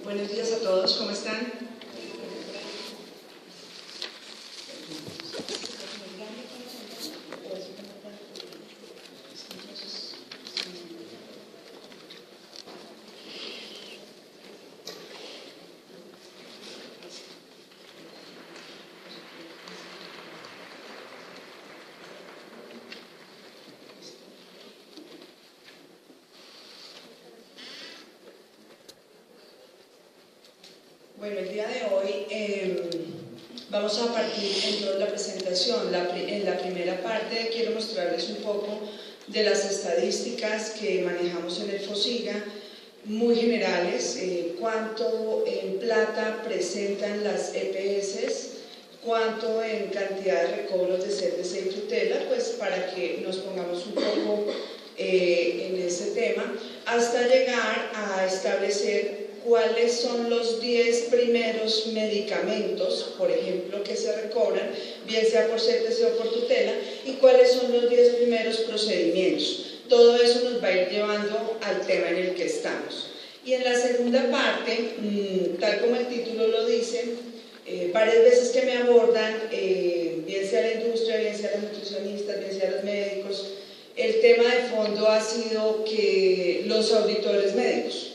Buenos días a todos, ¿cómo están? Bueno, el día de hoy vamos a partir en la presentación. En la primera parte quiero mostrarles un poco de las estadísticas que manejamos en el FOSIGA, muy generales, cuánto en plata presentan las EPS, cuánto en cantidad de recobros de CTC y tutela, pues para que nos pongamos un poco en ese tema, hasta llegar a establecer cuáles son los 10 primeros medicamentos, por ejemplo, que se recobran, bien sea por CTC o por tutela, y cuáles son los 10 primeros procedimientos. Todo eso nos va a ir llevando al tema en el que estamos. Y en la segunda parte, tal como el título lo dice, varias veces que me abordan, bien sea la industria, bien sea los nutricionistas, bien sea los médicos, el tema de fondo ha sido que los auditores médicos,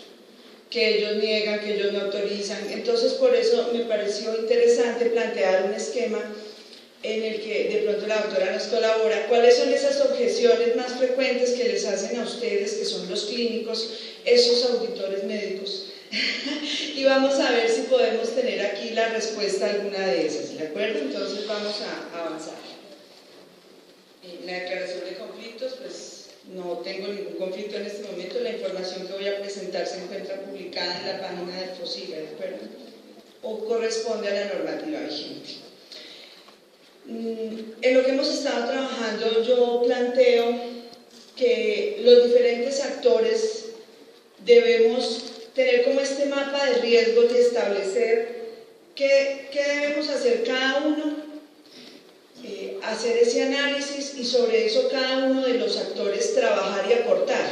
que ellos niegan, que ellos no autorizan. Entonces, por eso me pareció interesante plantear un esquema en el que de pronto la doctora nos colabora. ¿Cuáles son esas objeciones más frecuentes que les hacen a ustedes, que son los clínicos, esos auditores médicos? Y vamos a ver si podemos tener aquí la respuesta a alguna de esas, ¿de acuerdo? Entonces vamos a avanzar. La declaración de conflictos, pues no tengo ningún conflicto en este momento. La información que voy a presentar se encuentra publicada en la página del FOSIGA, ¿de acuerdo? O corresponde a la normativa vigente. En lo que hemos estado trabajando, yo planteo que los diferentes actores debemos tener como este mapa de riesgos y establecer qué debemos hacer cada uno, hacer ese análisis y sobre eso cada uno de los actores trabajar y aportar.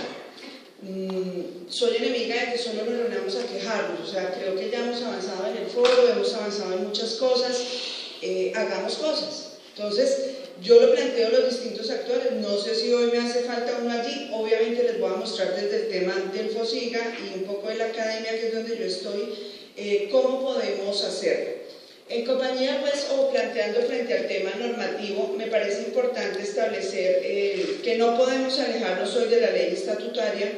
Soy enemiga de que solo nos reunamos a quejarnos, o sea, creo que ya hemos avanzado en el foro, hemos avanzado en muchas cosas, hagamos cosas. Entonces, yo lo planteo a los distintos actores, no sé si hoy me hace falta uno allí, obviamente les voy a mostrar desde el tema del FOSIGA y un poco de la academia, que es donde yo estoy, cómo podemos hacerlo. En compañía, pues, o planteando frente al tema normativo, me parece importante establecer que no podemos alejarnos hoy de la ley estatutaria,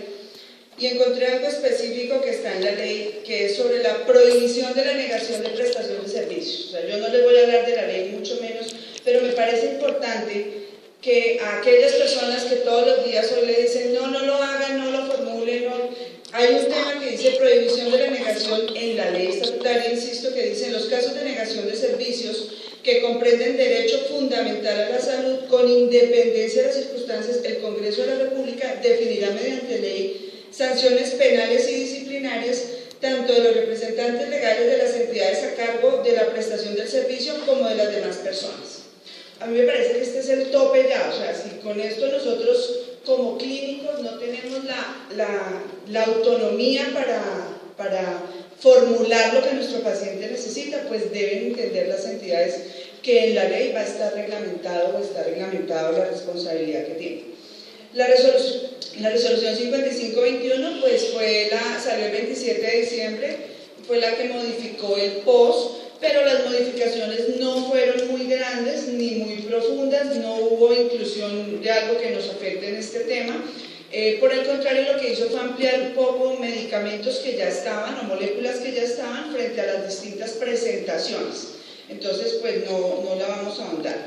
y encontré algo específico que está en la ley, que es sobre la prohibición de la negación de prestación de servicios. O sea, yo no les voy a hablar de la ley, mucho menos, pero me parece importante que a aquellas personas que todos los días hoy le dicen no lo hagan, no lo formulen, no. Hay un tema que dice prohibición de la negación en la ley estatutaria, insisto, que dice en los casos de negación de servicios que comprenden derecho fundamental a la salud, con independencia de las circunstancias, el Congreso de la República definirá mediante ley sanciones penales y disciplinarias tanto de los representantes legales de las entidades a cargo de la prestación del servicio como de las demás personas. A mí me parece que este es el tope ya, o sea, si con esto nosotros como clínicos no tenemos la autonomía para formular lo que nuestro paciente necesita, pues deben entender las entidades que en la ley va a estar reglamentado o está reglamentado la responsabilidad que tiene. La resolución 5521 pues salió el 27 de diciembre, fue la que modificó el POS, pero las modificaciones no fueron muy grandes ni muy profundas, no hubo inclusión de algo que nos afecte en este tema. Por el contrario, lo que hizo fue ampliar un poco medicamentos que ya estaban o moléculas que ya estaban frente a las distintas presentaciones. Entonces, pues no la vamos a ahondar.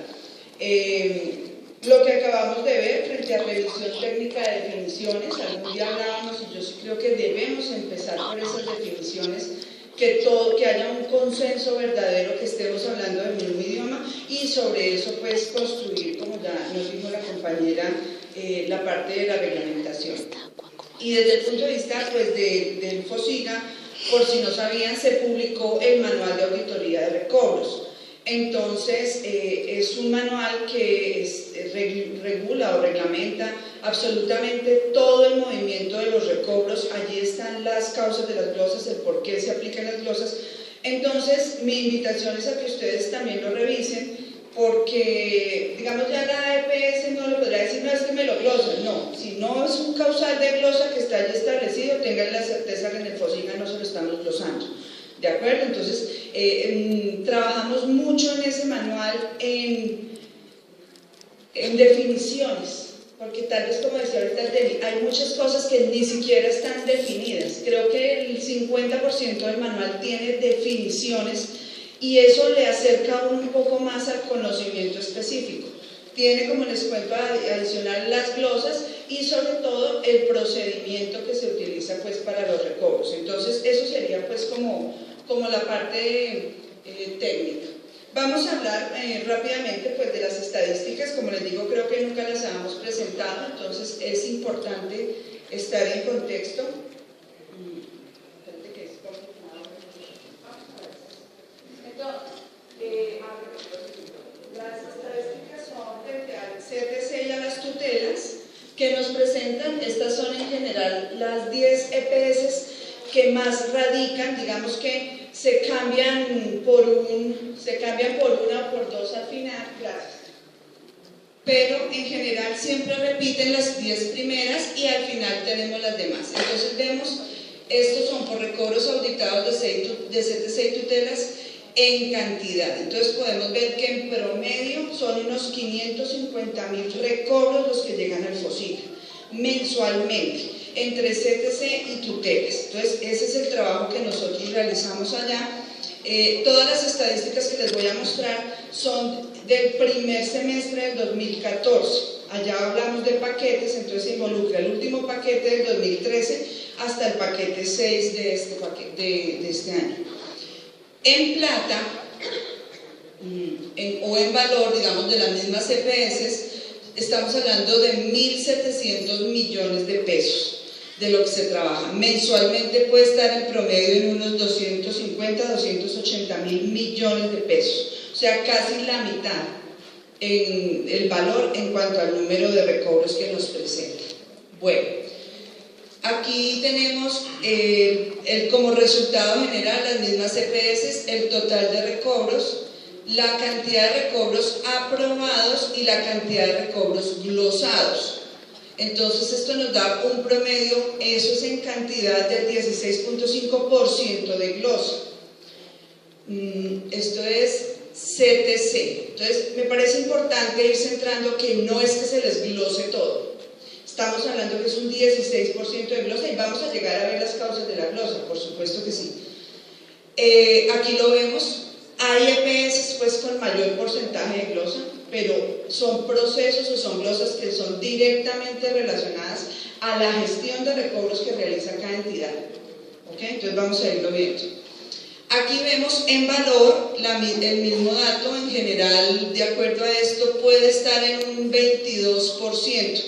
Lo que acabamos de ver frente a revisión técnica de definiciones, algún día hablábamos y yo sí creo que debemos empezar por esas definiciones, que haya un consenso verdadero, que estemos hablando del mismo idioma y sobre eso pues construir, como ya nos dijo la compañera, la parte de la reglamentación. Y desde el punto de vista pues del FOSIGA, por si no sabían, se publicó el manual de auditoría de recobros. Entonces, es un manual que regula o reglamenta absolutamente todo el movimiento de los recobros. Allí están las causas de las glosas, el por qué se aplican las glosas. Entonces, mi invitación es a que ustedes también lo revisen, porque, digamos, ya la EPS no le podrá decir, no, es que me lo glosan. No, si no es un causal de glosa que está allí establecido, tengan la certeza que en el FOSIGA no se lo estamos glosando. ¿De acuerdo? Entonces, trabajamos mucho en ese manual en definiciones, porque tal vez, como decía ahorita Deli, hay muchas cosas que ni siquiera están definidas. Creo que el 50% del manual tiene definiciones y eso le acerca un poco más al conocimiento específico. Tiene, como les cuento, adicional las glosas y sobre todo el procedimiento que se utiliza pues para los recobros. Entonces, eso sería pues como la parte técnica. Vamos a hablar rápidamente pues de las estadísticas. Como les digo, creo que nunca las habíamos presentado, entonces es importante estar en contexto. Las estadísticas son frente al CTC y a las tutelas que nos presentan. Estas son en general las 10 EPS que más radican, digamos que se cambian por una o por dos al final, gracias. Pero en general siempre repiten las 10 primeras y al final tenemos las demás. Entonces vemos, estos son por recobros auditados de CTC y tutelas en cantidad. Entonces podemos ver que en promedio son unos 550.000 recobros los que llegan al FOSIGA mensualmente, entre CTC y tutelas. Entonces ese es el trabajo que nosotros realizamos allá. Todas las estadísticas que les voy a mostrar son del primer semestre del 2014. Allá hablamos de paquetes, entonces se involucra el último paquete del 2013 hasta el paquete 6 de este año. En plata o en valor, digamos, de las mismas EPS, estamos hablando de 1.700 millones de pesos de lo que se trabaja. Mensualmente puede estar en promedio en unos 250, 280 mil millones de pesos, o sea, casi la mitad en el valor en cuanto al número de recobros que nos presenta. Bueno, aquí tenemos como resultado general las mismas EPS, el total de recobros, la cantidad de recobros aprobados y la cantidad de recobros glosados. Entonces esto nos da un promedio, eso es en cantidad del 16.5% de glosa. Esto es CTC. Entonces me parece importante ir centrando que no es que se les glose todo. Estamos hablando que es un 16% de glosa y vamos a llegar a ver las causas de la glosa, por supuesto que sí. Aquí lo vemos, hay EPS pues con mayor porcentaje de glosa, pero son procesos o son glosas que son directamente relacionadas a la gestión de recobros que realiza cada entidad. ¿Ok? Entonces vamos a irlo viendo. Aquí vemos en valor el mismo dato, en general, de acuerdo a esto, puede estar en un 22%.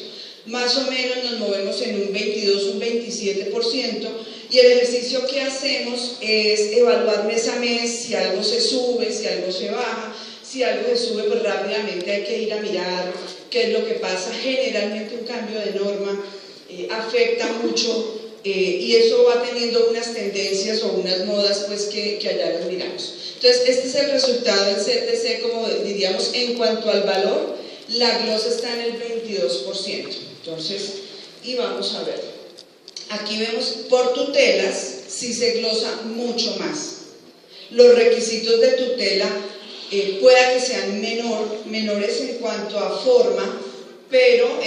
Más o menos nos movemos en un 22, un 27%, y el ejercicio que hacemos es evaluar mes a mes si algo se sube, si algo se baja. Si algo se sube, pues rápidamente hay que ir a mirar qué es lo que pasa. Generalmente un cambio de norma afecta mucho y eso va teniendo unas tendencias o unas modas pues que allá las miramos. Entonces este es el resultado del CTC, como diríamos, en cuanto al valor, la glosa está en el 22%. Entonces, y vamos a ver. Aquí vemos por tutelas si se glosa mucho más. Los requisitos de tutela pueda que sean menores en cuanto a forma, pero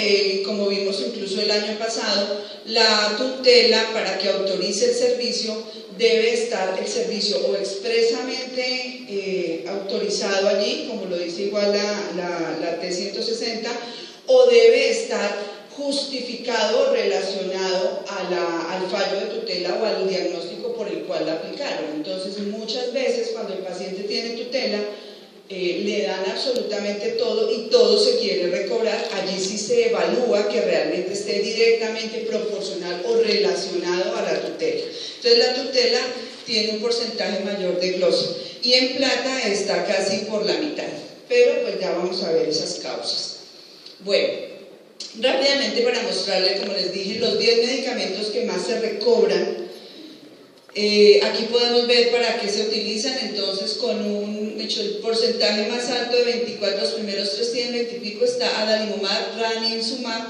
como vimos incluso el año pasado, la tutela para que autorice el servicio debe estar el servicio o expresamente autorizado allí, como lo dice igual la T160, o debe estar justificado o relacionado al fallo de tutela o al diagnóstico por el cual la aplicaron. Entonces muchas veces cuando el paciente tiene tutela le dan absolutamente todo y todo se quiere recobrar, allí sí se evalúa que realmente esté directamente proporcional o relacionado a la tutela. Entonces la tutela tiene un porcentaje mayor de glosa. y en plata está casi por la mitad, pero pues ya vamos a ver esas causas. Bueno, rápidamente para mostrarles, como les dije, los 10 medicamentos que más se recobran. Aquí podemos ver para qué se utilizan. Entonces, con el porcentaje más alto de 24, los primeros 3 tienen 20 y pico, está adalimumab, ranibizumab,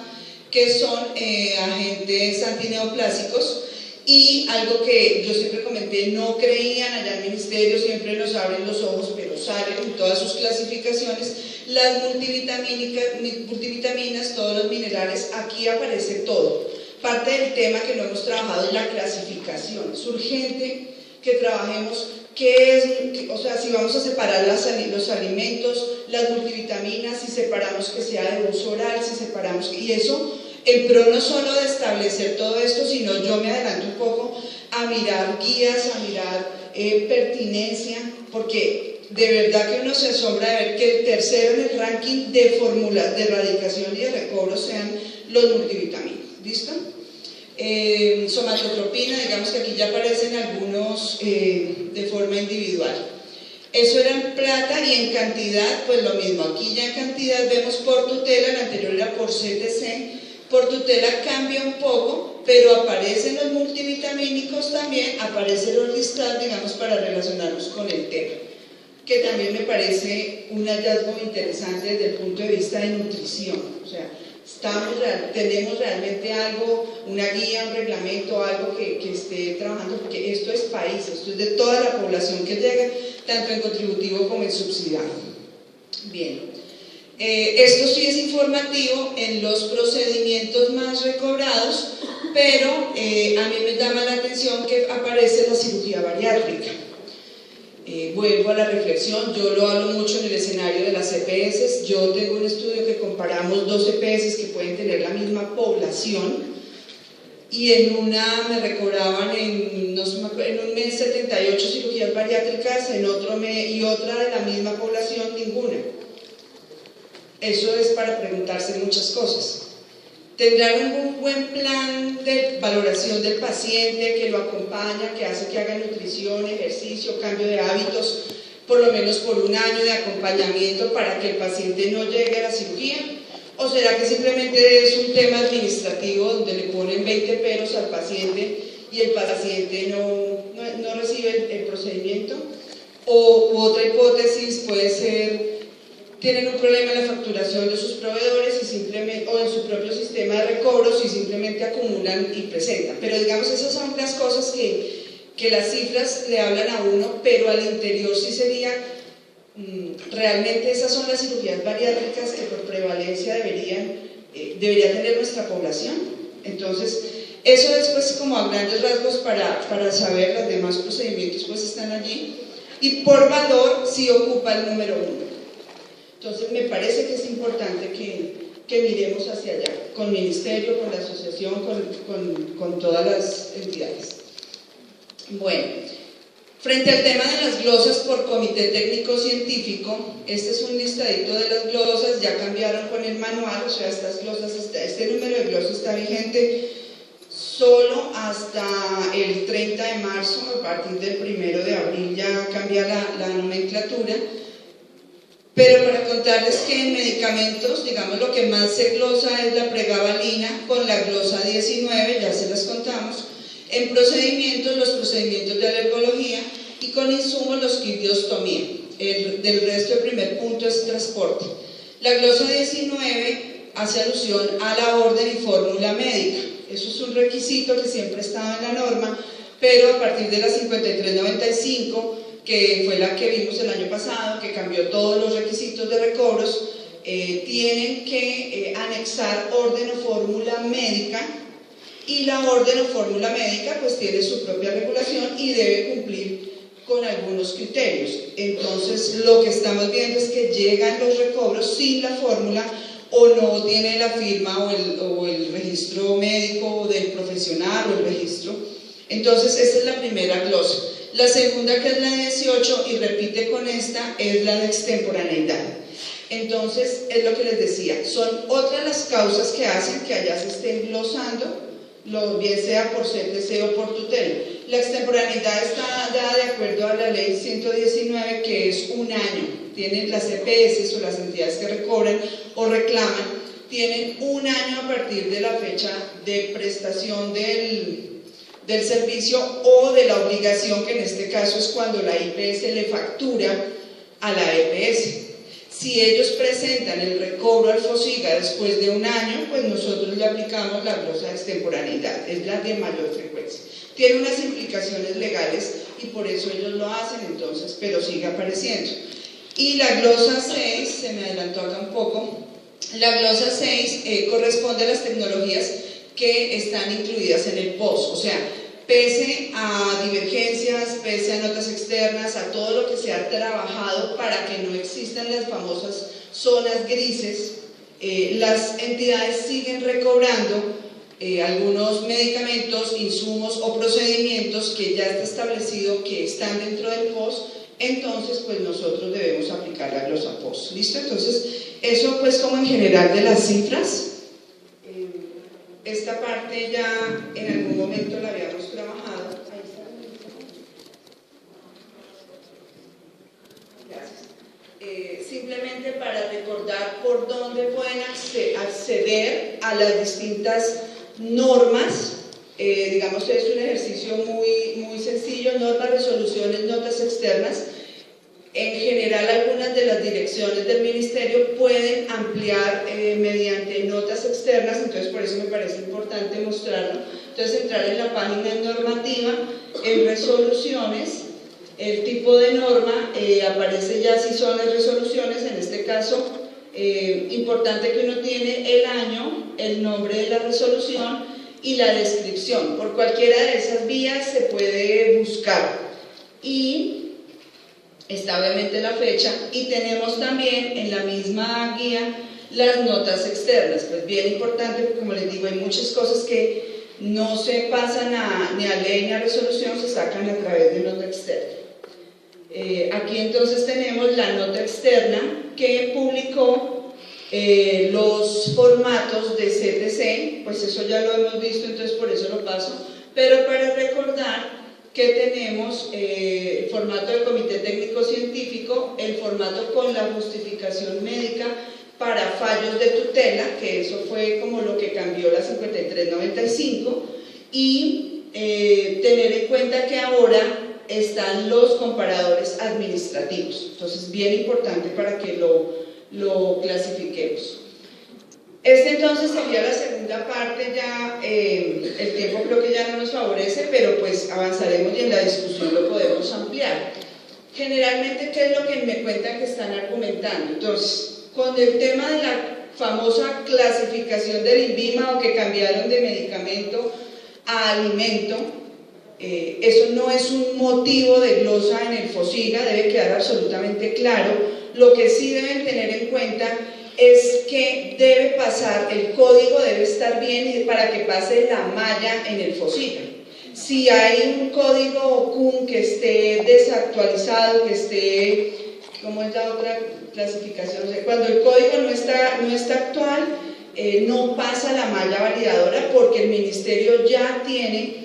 que son agentes antineoplásicos. Y algo que yo siempre comenté, no creían allá en el ministerio, siempre nos abren los ojos, pero salen en todas sus clasificaciones, las multivitaminas, todos los minerales, aquí aparece todo. Parte del tema que no hemos trabajado es la clasificación. Es urgente que trabajemos qué es, o sea, si vamos a separar los alimentos, las multivitaminas, si separamos que sea de uso oral, si separamos, y eso en pro no solo de establecer todo esto, sino yo me adelanto un poco a mirar guías, a mirar pertinencia, porque de verdad que uno se asombra de ver que el tercero en el ranking de fórmulas de erradicación y de recobro sean los multivitaminas. ¿Listo? Somatotropina, digamos que aquí ya aparecen algunos de forma individual. Eso era en plata, y en cantidad pues lo mismo. Aquí ya en cantidad vemos por tutela, el anterior era por CTC. Por tutela cambia un poco, pero aparecen los multivitamínicos también, aparecen los listados, digamos, para relacionarnos con el tema, que también me parece un hallazgo interesante desde el punto de vista de nutrición. O sea, tenemos realmente algo, una guía, un reglamento, algo que esté trabajando, porque esto es país, esto es de toda la población que llega, tanto en contributivo como en subsidiado. Bien. Esto sí es informativo en los procedimientos más recobrados, pero a mí me llama la atención que aparece la cirugía bariátrica. Vuelvo a la reflexión, yo lo hablo mucho en el escenario de las EPS. Yo tengo un estudio que comparamos 2 EPS que pueden tener la misma población, y en una me recobraban en un mes 78 cirugías bariátricas, en otro mes, y otra de la misma población ninguna. Eso es para preguntarse muchas cosas. ¿Tendrán un buen plan de valoración del paciente que lo acompaña, que hace que haga nutrición, ejercicio, cambio de hábitos, por lo menos por un año de acompañamiento para que el paciente no llegue a la cirugía? ¿O será que simplemente es un tema administrativo donde le ponen 20 peros al paciente y el paciente no recibe el procedimiento? O otra hipótesis puede ser: tienen un problema en la facturación de sus proveedores o en su propio sistema de recobros, y simplemente acumulan y presentan. Pero digamos, esas son las cosas que las cifras le hablan a uno, pero al interior sí sería, realmente esas son las cirugías bariátricas que por prevalencia debería tener nuestra población. Entonces, eso es pues como a grandes rasgos para saber. Los demás procedimientos pues están allí, y por valor sí ocupa el número 1. Entonces me parece que es importante que miremos hacia allá, con el ministerio, con la asociación, con todas las entidades. Bueno, frente al tema de las glosas por comité técnico científico, este es un listadito de las glosas. Ya cambiaron con el manual, o sea, estas glosas, este número de glosas está vigente solo hasta el 30 de marzo, a partir del 1 de abril ya cambia la nomenclatura. Pero para contarles que en medicamentos, digamos, lo que más se glosa es la pregabalina con la glosa 19, ya se las contamos. En procedimientos, los procedimientos de alergología, y con insumos, los kits de ostomía. Del resto, el primer punto es transporte. La glosa 19 hace alusión a la orden y fórmula médica. Eso es un requisito que siempre estaba en la norma, pero a partir de la 5395, que fue la que vimos el año pasado, que cambió todos los requisitos de recobros, tienen que anexar orden o fórmula médica, y la orden o fórmula médica pues tiene su propia regulación y debe cumplir con algunos criterios. Entonces lo que estamos viendo es que llegan los recobros sin la fórmula, o no tiene la firma o el registro médico del profesional o el registro. Entonces esta es la primera glosa. La segunda, que es la 18, y repite con esta, es la de extemporaneidad. Entonces, es lo que les decía, son otras las causas que hacen que allá se estén glosando bien sea por CTC o por tutela. La extemporaneidad está dada de acuerdo a la ley 119, que es un año. Tienen las EPS o las entidades que recobran o reclaman, tienen un año a partir de la fecha de prestación del servicio o de la obligación, que en este caso es cuando la IPS le factura a la EPS. Si ellos presentan el recobro al FOSIGA después de un año, pues nosotros le aplicamos la glosa de extemporaneidad, es la de mayor frecuencia. Tiene unas implicaciones legales y por eso ellos lo hacen, entonces, pero sigue apareciendo. Y la glosa 6, se me adelantó acá un poco, la glosa 6 corresponde a las tecnologías que están incluidas en el POS, o sea, pese a divergencias, pese a notas externas, a todo lo que se ha trabajado para que no existan las famosas zonas grises, las entidades siguen recobrando algunos medicamentos, insumos o procedimientos que ya está establecido que están dentro del POS. Entonces pues nosotros debemos aplicar la glosa POS. ¿Listo? Entonces eso pues como en general de las cifras. Esta parte ya en algún momento la habíamos trabajado. Ahí está. Gracias. Simplemente para recordar por dónde pueden acceder a las distintas normas. Digamos que es un ejercicio muy sencillo: normas, resoluciones, notas externas. En general, algunas de las direcciones del ministerio pueden ampliar mediante notas externas, entonces por eso me parece importante mostrarlo. Entonces, entrar en la página normativa, en resoluciones, el tipo de norma, aparece ya si son las resoluciones, en este caso, importante que uno tiene el año, el nombre de la resolución y la descripción. Por cualquiera de esas vías se puede buscar. Y está obviamente la fecha, y tenemos también en la misma guía las notas externas. Pues bien importante, porque como les digo, hay muchas cosas que no se pasan ni a ley ni a resolución, se sacan a través de nota externa. Aquí entonces tenemos la nota externa que publicó los formatos de CTC, pues eso ya lo hemos visto, entonces por eso lo paso, pero para recordar que tenemos el formato del Comité Técnico Científico, el formato con la justificación médica para fallos de tutela, que eso fue como lo que cambió la 5395, y tener en cuenta que ahora están los comparadores administrativos. Entonces, bien importante para que lo clasifiquemos. Entonces sería la segunda parte, ya el tiempo creo que ya no nos favorece, pero pues avanzaremos y en la discusión lo podemos ampliar. Generalmente, ¿qué es lo que me cuentan que están argumentando? Entonces, con el tema de la famosa clasificación del INVIMA, o que cambiaron de medicamento a alimento, eso no es un motivo de glosa en el FOSIGA, debe quedar absolutamente claro. Lo que sí deben tener en cuenta es que debe pasar, el código debe estar bien para que pase la malla en el FOSIGA. Si hay un código CUN que esté desactualizado, que esté, ¿cómo es la otra clasificación? O sea, cuando el código no está actual, no pasa la malla validadora, porque el ministerio ya tiene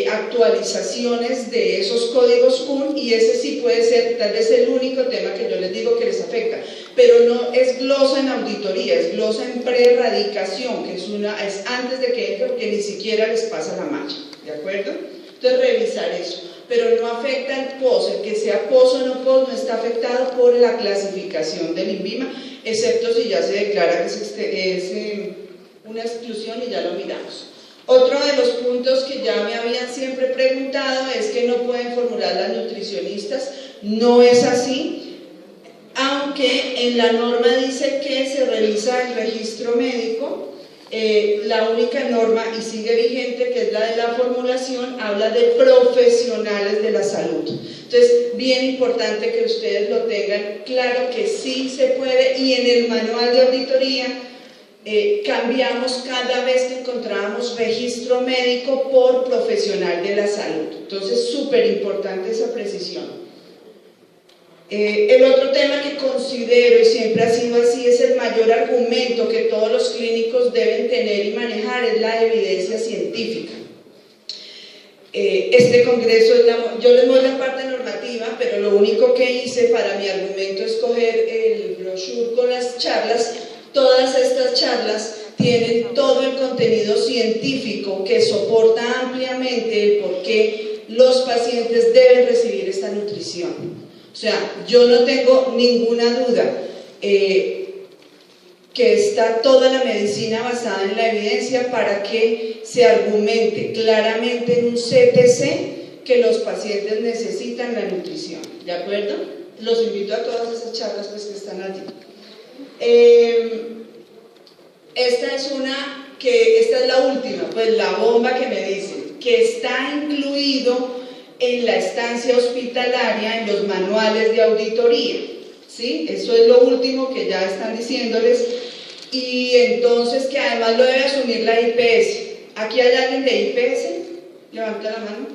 actualizaciones de esos códigos CUN, y ese sí puede ser tal vez el único tema que yo les digo que les afecta, pero no es glosa en auditoría, es glosa en preradicación, que es antes de que entre, porque ni siquiera les pasa la malla, ¿de acuerdo? Entonces revisar eso, pero no afecta el POS, el que sea POS o no POS no está afectado por la clasificación del INVIMA, excepto si ya se declara que es una exclusión, y ya lo miramos. Otro de los puntos que ya me habían siempre preguntado es que no pueden formular las nutricionistas. No es así, aunque en la norma dice que se revisa el registro médico. La única norma, y sigue vigente, que es la de la formulación, habla de profesionales de la salud. Entonces, bien importante que ustedes lo tengan claro, que sí se puede, y en el manual de auditoría cambiamos cada vez que encontrábamos registro médico por profesional de la salud. Entonces, súper importante esa precisión. El otro tema que considero, y siempre ha sido así, es el mayor argumento que todos los clínicos deben tener y manejar, es la evidencia científica. Este congreso, yo les doy la parte normativa, pero lo único que hice para mi argumento es coger el brochure con las charlas. Todas estas charlas tienen todo el contenido científico que soporta ampliamente el por qué los pacientes deben recibir esta nutrición. O sea, yo no tengo ninguna duda que está toda la medicina basada en la evidencia para que se argumente claramente en un CTC que los pacientes necesitan la nutrición, ¿de acuerdo? Los invito a todas esas charlas pues, que están allí. Esta es la última, pues la bomba que me dicen, que está incluido en la estancia hospitalaria, en los manuales de auditoría, ¿sí? Eso es lo último que ya están diciéndoles, y entonces que además lo debe asumir la IPS. ¿Aquí hay alguien de IPS? Levanta la mano.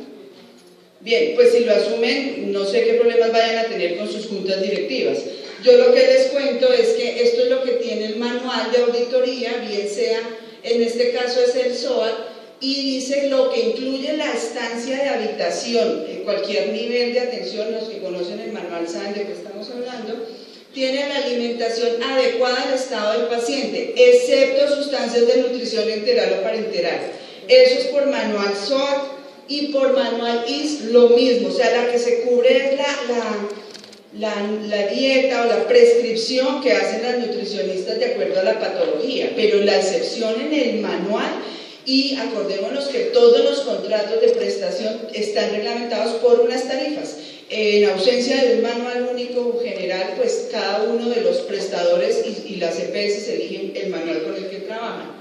Bien, pues si lo asumen, no sé qué problemas vayan a tener con sus juntas directivas. Yo lo que les cuento es que esto es lo que tiene el manual de auditoría, bien sea, en este caso es el SOAT, y dice lo que incluye la estancia de habitación, cualquier nivel de atención, los que conocen el manual saben de qué estamos hablando, tiene la alimentación adecuada al estado del paciente, excepto sustancias de nutrición enteral o parenteral. Eso es por manual SOAT y por manual IS lo mismo, o sea, la que se cubre es la dieta o la prescripción que hacen las nutricionistas de acuerdo a la patología, pero la excepción en el manual. Y acordémonos que todos los contratos de prestación están reglamentados por unas tarifas. En ausencia de un manual único general, pues cada uno de los prestadores y las EPS eligen el manual con el que trabajan.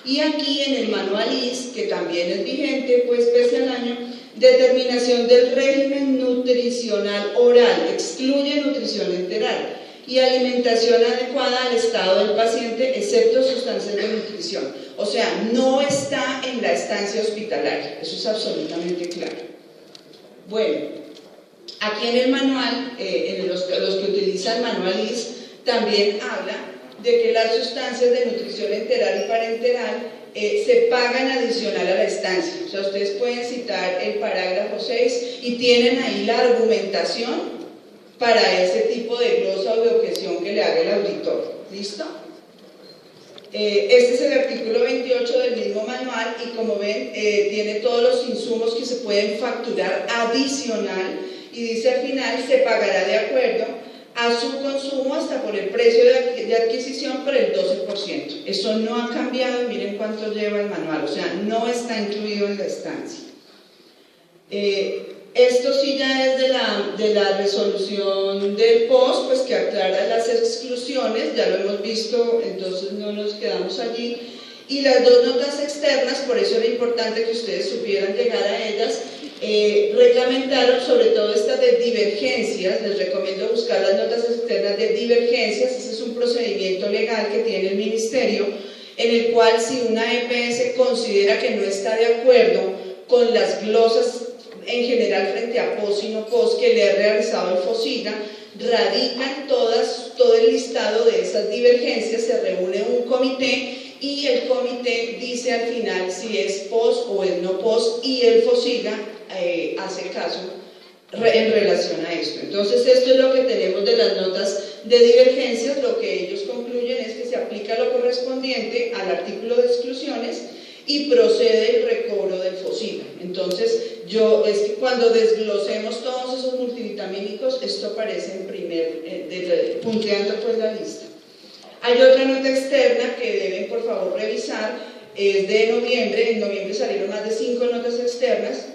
Y aquí en el manual IS, que también es vigente, pues pese al año, determinación del régimen nutricional oral, excluye nutrición enteral y alimentación adecuada al estado del paciente, excepto sustancias de nutrición. O sea, no está en la estancia hospitalaria, eso es absolutamente claro. Bueno, aquí en el manual, los que utilizan manual IS, también habla de que las sustancias de nutrición enteral y parenteral se pagan adicional a la estancia. O sea, ustedes pueden citar el parágrafo 6 y tienen ahí la argumentación para ese tipo de glosa o de objeción que le haga el auditor. ¿Listo? Este es el artículo 28 del mismo manual y como ven tiene todos los insumos que se pueden facturar adicional y dice al final se pagará de acuerdo a su consumo hasta por el precio de adquisición por el 12%. Eso no ha cambiado y miren cuánto lleva el manual, o sea, no está incluido en la estancia. Esto sí ya es de la resolución del POS, pues que aclara las exclusiones, ya lo hemos visto, entonces no nos quedamos allí. Y las dos notas externas, por eso era importante que ustedes supieran llegar a ellas, reglamentaron sobre todo estas de divergencias. Les recomiendo buscar las notas externas de divergencias. Ese es un procedimiento legal que tiene el Ministerio, en el cual si una EPS considera que no está de acuerdo con las glosas en general frente a POS y no POS que le ha realizado el FOSIGA, radican todo el listado de esas divergencias, se reúne un comité y el comité dice al final si es POS o es no POS y el FOSIGA hace caso en relación a esto. Entonces esto es lo que tenemos de las notas de divergencias. Lo que ellos concluyen es que se aplica lo correspondiente al artículo de exclusiones y procede el recobro del FOSIGA. Entonces, es que cuando desglosemos todos esos multivitamínicos, esto aparece en punteando pues la lista. Hay otra nota externa que deben por favor revisar, es de noviembre. En noviembre salieron más de 5 notas externas,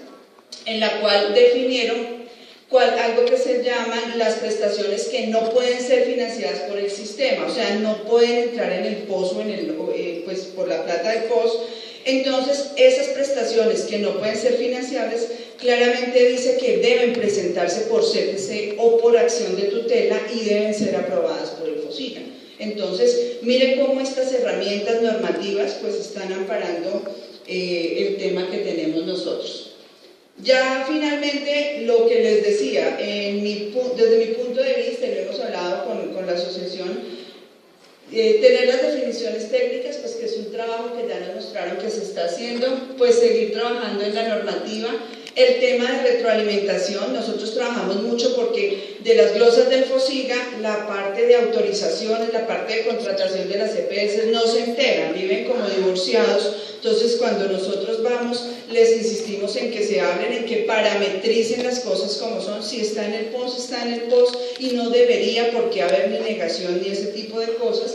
en la cual definieron algo que se llaman las prestaciones que no pueden ser financiadas por el sistema, o sea, no pueden entrar en el POS o pues por la plata del POS. Entonces, esas prestaciones que no pueden ser financiables, claramente dice que deben presentarse por CTC o por acción de tutela y deben ser aprobadas por el FOSIGA. Entonces, miren cómo estas herramientas normativas pues están amparando el tema que tenemos nosotros. Ya finalmente, lo que les decía, desde mi punto de vista, y lo hemos hablado con la asociación, tener las definiciones técnicas, pues que es un trabajo que ya nos mostraron que se está haciendo, pues seguir trabajando en la normativa. El tema de retroalimentación, nosotros trabajamos mucho porque de las glosas del FOSIGA, la parte de autorizaciones, la parte de contratación de las EPS no se enteran, viven como divorciados. Entonces cuando nosotros vamos, les insistimos en que se hablen, en que parametricen las cosas como son. Si está en el POS, está en el POS, y no debería por qué haber ni negación ni ese tipo de cosas.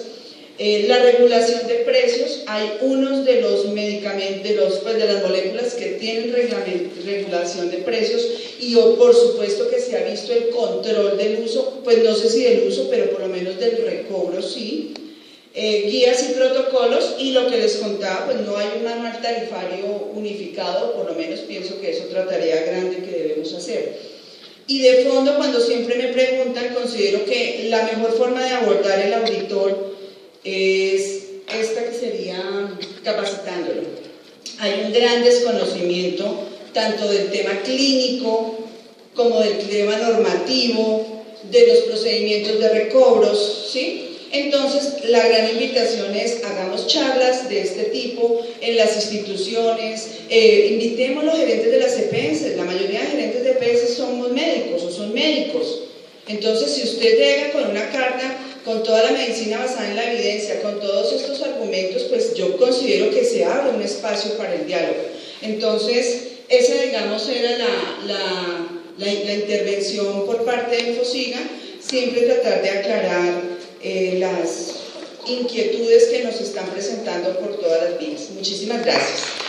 La regulación de precios, hay unos de los medicamentos, de las moléculas que tienen regulación de precios, y por supuesto que se ha visto el control del uso, pues no sé si del uso, pero por lo menos del recobro sí. Guías y protocolos, y lo que les contaba, pues no hay un manual tarifario unificado, por lo menos pienso que es otra tarea grande que debemos hacer. Y de fondo, cuando siempre me preguntan, considero que la mejor forma de abordar el auditor es esta, que sería capacitándolo. Hay un gran desconocimiento tanto del tema clínico como del tema normativo, de los procedimientos de recobros, ¿sí? Entonces, la gran invitación es: hagamos charlas de este tipo en las instituciones, invitemos a los gerentes de las EPS. La mayoría de gerentes de EPS somos médicos o son médicos. Entonces, si usted llega con una carta, con toda la medicina basada en la evidencia, con todos estos argumentos, pues yo considero que se abre un espacio para el diálogo. Entonces, esa, digamos, era la intervención por parte de FOSIGA, siempre tratar de aclarar las inquietudes que nos están presentando por todas las vías. Muchísimas gracias.